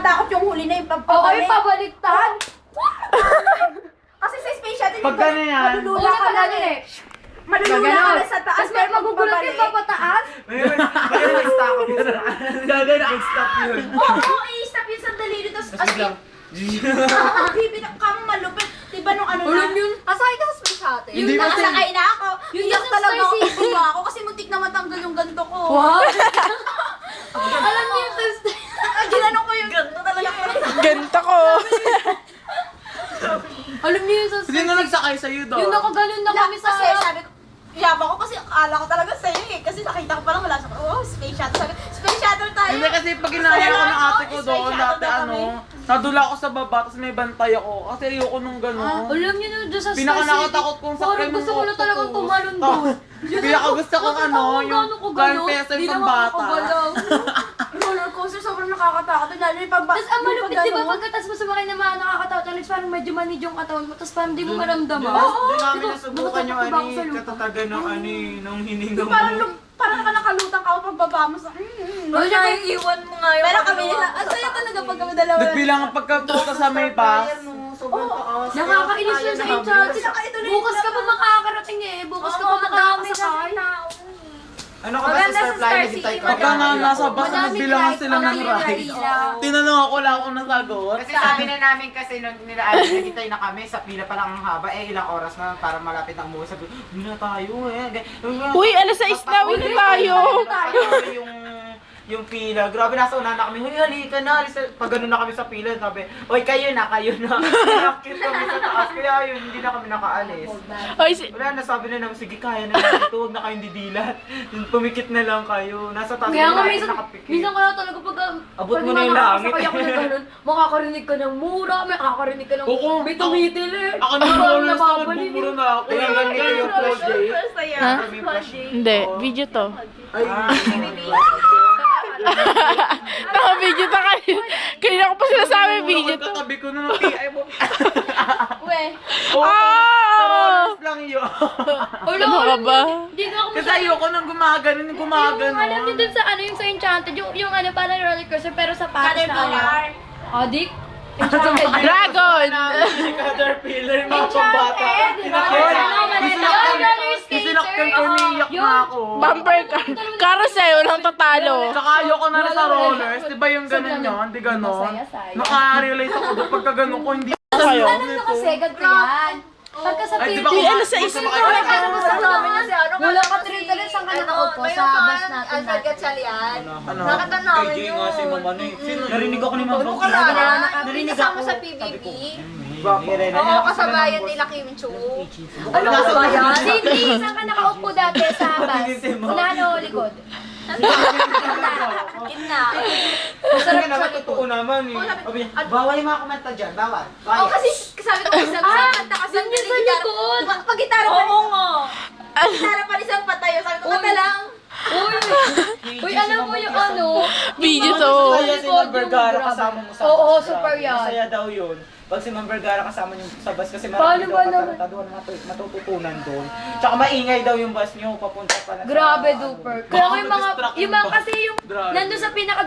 Takot yung huli na yung Oo, pagpapalik. yung pabaliktad. Kasi sa space shuttle, Pag gano'n yan. malulula ka lang eh. Malulula ka lang sa taas, Tapos may magugulat yung papataas. Ngayon, nag-stop yun. Nag-stop yun. Oo, i-stop yung sandali dito. As in, bibigyan ka mo malupit. Diba nung ano na? Yun. Asay ka sa space shuttle. Hindi ba Nakasakay na ako. Yun Iyak yung talaga Star ako. City. Tuwa ako kasi muntik na matanggal yung ganto ko. Wow. Alam niyo yung test. Ginanong ko yung ganto talaga. Ganto ko. Alam niyo yung sa Hindi na nagsakay sa'yo daw. yung nakaganon na kami sa... Kasi sabi ko, yabang ko kasi akala ko talaga sa'yo eh. Kasi nakita ko parang wala sa space shuttle. Sabi, space shuttle tayo. Hindi kasi pag inaya ko ng ate ko Space doon, shuttle dati daw ano, kami. nadula ako sa baba, tapos may bantay ako. Kasi ayoko nung gano'n. Alam niyo na doon sa Star City. Pinaka-nakatakot kong sakay Parang gusto ko na talagang tumalon doon. Pinaka-gusto kong ano, yung karpesa Di yung naman pambata. ako galaw. Yung roller coaster sobrang nakakatakot. Lalo yung pag Tapos ang malupit, di ba pagkatapos mo sumakay na mga nakakatakot, Alex, parang medyo manid yung katawan mo, tapos parang di mo maramdaman. Doon namin Di ba, nasubukan yung nakatakot ba ako ani, sa lupa? katatagan ng ani, nung hininga mo. Parang nakalutang ka ako pagbaba mo sa... Wala siya iiwan mo nga yung Pero kami nila, ang saya talaga pag kami dalawa. Nagbilang ang pagkapunta sa may bus. Nakakainis yun sa Enchanted. Saka ito na yung Bukas ka pa makakarating eh. Bukas ka pa makakasakay. Ano ka ba sa Starfly? Nagitay ka. Pagka nga nasa bus, nagbilangan sila ng ride. Tinanong ako lang kung nasagot. Kasi sabi na namin kasi nung nagitay na kami, sa pila pa lang ang haba, ilang oras na para malapit ang umuwi. Sabi, hindi na tayo eh. Uy, alas 6 na, uwi na tayo. Yung pila, grabe nasa unahan na kami, huy halika na, pag gano'n na kami sa pila, sabi, oy kayo na. Nakit kami sa taas, kaya yun, hindi na kami nakaalis. Uy, Wala na, sabi na namin, sige kaya na natin ito, huwag na kayong didilat. Pumikit na lang kayo, nasa taas Kaya nga na minsan nakapikit. kaya talaga pag Abot mo na yung langit. Sakay ako na ganun, makakarinig ka ng mura, makakarinig ka ng Oo. may tumitil eh. Ako na Parang rollers na nababalik nagbuburo eh. na ako. Kaya ganito yung flash day. Ha? Kami flash day. Hindi, video to. Ay, Naka-video to kanina. Kanina ko pa sinasabi video to. Katabi ko na ng PI mo. We, Sa rollers lang yun. Wala, Ano ka ba? Hindi na ako Kasi ayoko nang gumaganon. alam niyo dun sa ano yung sa Enchanted, yung ano parang roller coaster pero sa Paris na ano. Adik? Enchanted. Dragon! Caterpillar, yung mga pambata. Isinakyan ko, niiyak na ako. Bumper car. Carousel, walang tatalo. Tsaka ayoko na rin sa rollers. Di ba yung ganun yun? Di ganon? Naka-realize ako doon pagka ganon ko, hindi Kayo? Ano to kasi, ganito yan. Pagka sa Ay, di Philippines, ba kung alas 6 na tayo? wala ka train talaga saan ka nakaupo sa bus natin dati. Ano? Nakita namin Kay Jay yun. nga si Mama Ano eh. Sino yun? Narinig ako ni Ma'am Bong. Narinig ako sa PBB. Oo, Kasabayan nila Kim Chu. Ano ka ba yan? Hindi, saan ka nakaupo dati sa bus? Unahan o likod? Gitna. Masarap naman, totoo naman eh. Sabi niya, bawal yung mga kumanta dyan, bawal. oh, kasi sabi ko, isang kanta kasi Dun yun sa likod. Pag gitara pa rin, gitara pa rin isang patayo. Sabi ko, kanta lang. Uy, alam mo yung ano? Video to. Masaya si Ma'am Vergara kasama mo sa Oo, bus, super grabe. yan. Masaya daw yun. Pag si Ma'am Vergara kasama niyo sa bus kasi Paano marami ba daw naman? katarata doon, matututunan doon. Tsaka maingay daw yung bus niyo papunta pa na sa... Grabe, duper. Kaya Baka yung mga, ma-distract yung mga yung kasi yung, Grabe. nandun sa pinaka